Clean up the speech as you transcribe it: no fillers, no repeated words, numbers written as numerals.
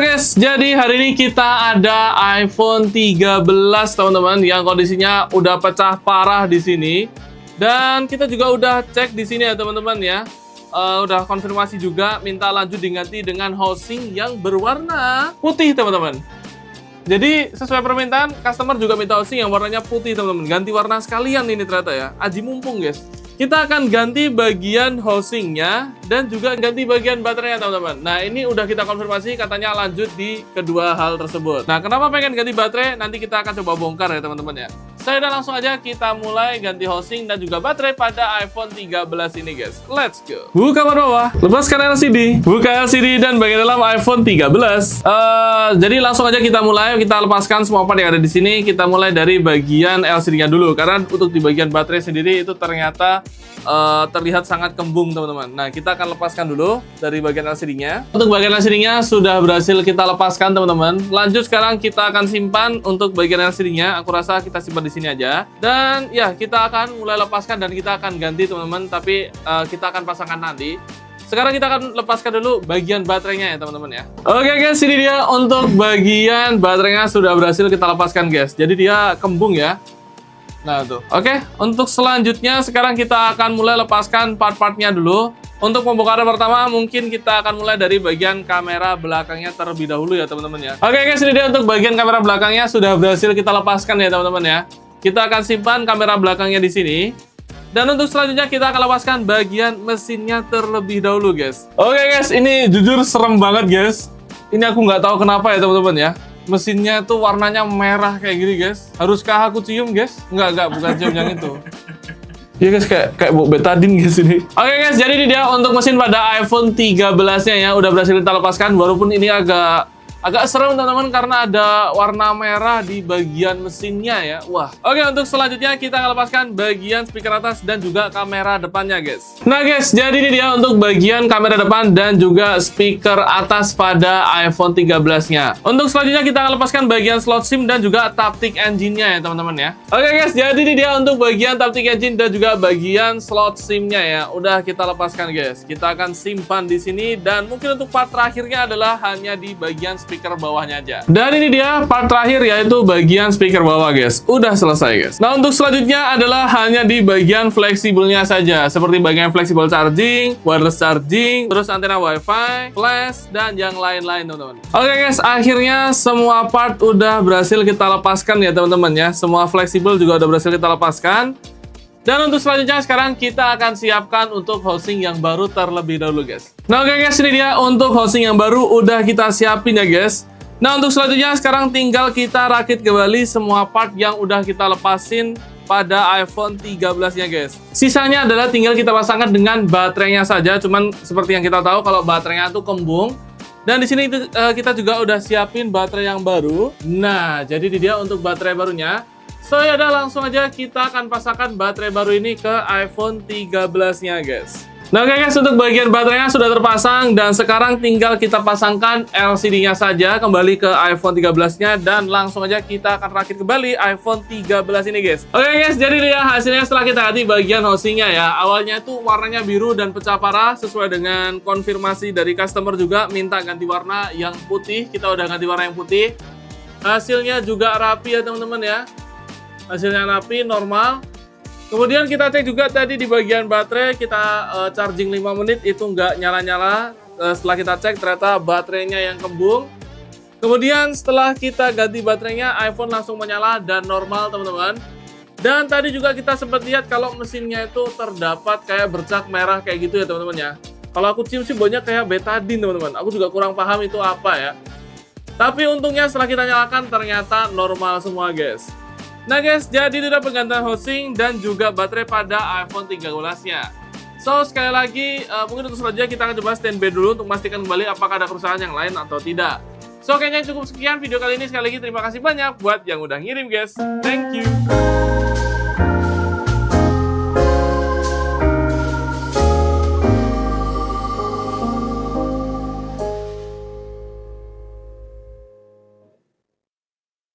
guys, jadi hari ini kita ada iPhone 13 teman-teman yang kondisinya udah pecah parah di sini. Dan kita juga udah cek di sini ya teman-teman ya. Udah konfirmasi juga minta lanjut diganti dengan housing yang berwarna putih teman-teman. Jadi sesuai permintaan customer juga minta housing yang warnanya putih teman-teman. Ganti warna sekalian ini ternyata ya. Aji mumpung guys. Kita akan ganti bagian housingnya dan juga ganti bagian baterainya teman-teman. Nah ini udah kita konfirmasi katanya lanjut di kedua hal tersebut. Nah kenapa pengen ganti baterai nanti kita akan coba bongkar ya teman-teman ya. Saya udah langsung aja kita mulai ganti housing dan juga baterai pada iPhone 13 ini guys. Let's go. Buka bahan bawah, lepaskan LCD, buka LCD dan bagian dalam iPhone 13. Jadi langsung aja kita mulai, kita lepaskan semua part yang ada di sini. Kita mulai dari bagian LCD-nya dulu karena untuk di bagian baterai sendiri itu ternyata terlihat sangat kembung teman-teman. Nah kita akan lepaskan dulu dari bagian LCD-nya. Untuk bagian LCD-nya sudah berhasil kita lepaskan teman-teman. Lanjut sekarang kita akan simpan untuk bagian LCD-nya. Aku rasa kita simpan di sini aja. Dan ya kita akan mulai lepaskan dan kita akan ganti teman-teman. Tapi kita akan pasangkan nanti. Sekarang kita akan lepaskan dulu bagian baterainya ya teman-teman ya. Oke guys, ini dia untuk bagian baterainya sudah berhasil kita lepaskan guys. Jadi dia kembung ya. Nah tuh, oke. Untuk selanjutnya sekarang kita akan mulai lepaskan part-partnya dulu. Untuk pembongkaran pertama mungkin kita akan mulai dari bagian kamera belakangnya terlebih dahulu ya teman-teman ya. Oke guys, ini dia untuk bagian kamera belakangnya sudah berhasil kita lepaskan ya teman-teman ya. Kita akan simpan kamera belakangnya di sini. Dan untuk selanjutnya kita akan lepaskan bagian mesinnya terlebih dahulu guys. Oke guys, ini jujur serem banget guys. Ini aku nggak tahu kenapa ya teman-teman ya. Mesinnya tuh warnanya merah kayak gini guys. Haruskah aku cium guys? Enggak, bukan cium yang itu. Iya guys, kayak bau betadine guys ini. Oke guys, jadi ini dia untuk mesin pada iPhone 13-nya ya. Udah berhasil kita lepaskan, walaupun ini agak serem teman-teman karena ada warna merah di bagian mesinnya ya. Wah. Oke, untuk selanjutnya kita akan lepaskan bagian speaker atas dan juga kamera depannya guys. Nah guys, jadi ini dia untuk bagian kamera depan dan juga speaker atas pada iPhone 13-nya. Untuk selanjutnya kita akan lepaskan bagian slot SIM dan juga Taptic Engine-nya ya teman-teman ya. Oke guys, jadi ini dia untuk bagian Taptic Engine dan juga bagian slot SIM-nya ya. Udah kita lepaskan guys. Kita akan simpan di sini dan mungkin untuk part terakhirnya adalah hanya di bagian speaker bawahnya aja. Dan ini dia part terakhir yaitu bagian speaker bawah guys. Udah selesai guys. Nah untuk selanjutnya adalah hanya di bagian fleksibelnya saja. Seperti bagian fleksibel charging, wireless charging, terus antena wifi, flash, dan yang lain-lain teman-teman. Oke guys, akhirnya semua part udah berhasil kita lepaskan ya teman-teman ya. Semua fleksibel juga udah berhasil kita lepaskan. Dan untuk selanjutnya sekarang kita akan siapkan untuk housing yang baru terlebih dahulu guys. Nah oke guys, ini dia untuk housing yang baru udah kita siapin ya guys. Nah untuk selanjutnya sekarang tinggal kita rakit kembali semua part yang udah kita lepasin pada iPhone 13-nya guys. Sisanya adalah tinggal kita pasangkan dengan baterainya saja. Cuman seperti yang kita tahu kalau baterainya tuh kembung. Dan di sini kita juga udah siapin baterai yang baru. Nah jadi ini dia untuk baterai barunya. So ya udah langsung aja kita akan pasangkan baterai baru ini ke iPhone 13-nya guys. Nah oke guys, untuk bagian baterainya sudah terpasang dan sekarang tinggal kita pasangkan LCD-nya saja kembali ke iPhone 13-nya dan langsung aja kita akan rakit kembali iPhone 13 ini guys. Oke guys, jadi lihat hasilnya setelah kita ganti bagian housingnya ya. Awalnya itu warnanya biru dan pecah parah sesuai dengan konfirmasi dari customer juga minta ganti warna yang putih. Kita udah ganti warna yang putih. Hasilnya juga rapi ya teman-teman ya. Hasilnya rapi, normal. Kemudian kita cek juga tadi di bagian baterai, kita charging 5 menit itu nggak nyala-nyala. Setelah kita cek ternyata baterainya yang kembung. Kemudian setelah kita ganti baterainya, iPhone langsung menyala dan normal teman-teman. Dan tadi juga kita sempat lihat kalau mesinnya itu terdapat kayak bercak merah kayak gitu ya teman-teman ya. Kalau aku cium sih baunya kayak betadine teman-teman. Aku juga kurang paham itu apa ya. Tapi untungnya setelah kita nyalakan ternyata normal semua guys. Nah guys, jadi itu udah penggantian housing dan juga baterai pada iPhone 13-nya. So, sekali lagi, mungkin untuk selanjutnya kita akan coba standby dulu untuk memastikan kembali apakah ada kerusakan yang lain atau tidak. So, kayaknya cukup sekian video kali ini. Sekali lagi, terima kasih banyak buat yang udah ngirim guys. Thank you.